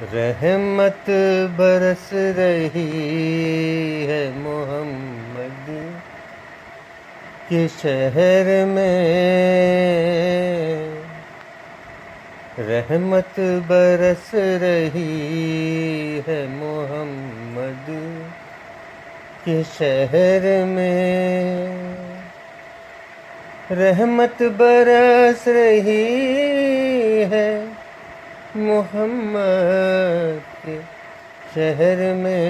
रहमत बरस रही है मोहम्मद के शहर में। रहमत बरस रही है मोहम्मद के शहर में। रहमत बरस रही है मोहम्मद के शहर में।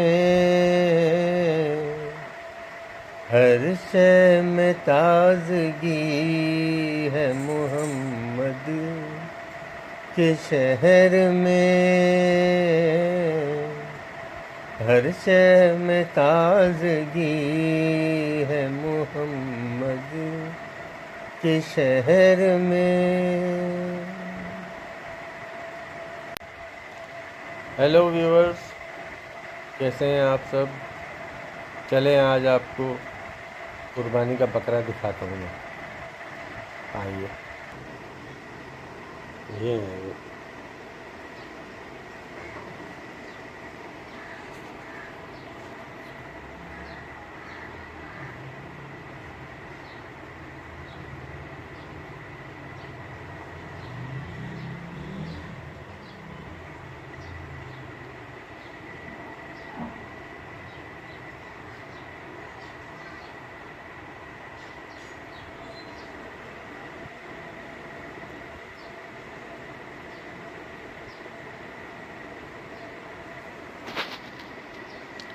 हर शय में ताजगी है मोहम्मद के शहर में। हर शय में ताजगी है मोहम्मद के शहर में। हेलो व्यूअर्स, कैसे हैं आप सब। चलें आज आपको कुर्बानी का बकरा दिखाता हूँ मैं। आइए, ये है।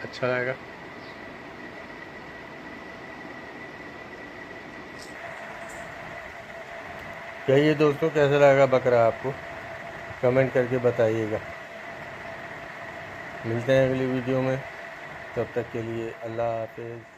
अच्छा लगेगा। कहिए दोस्तों, कैसा लगा बकरा आपको, कमेंट करके बताइएगा। मिलते हैं अगली वीडियो में, तब तक के लिए अल्लाह हाफिज़।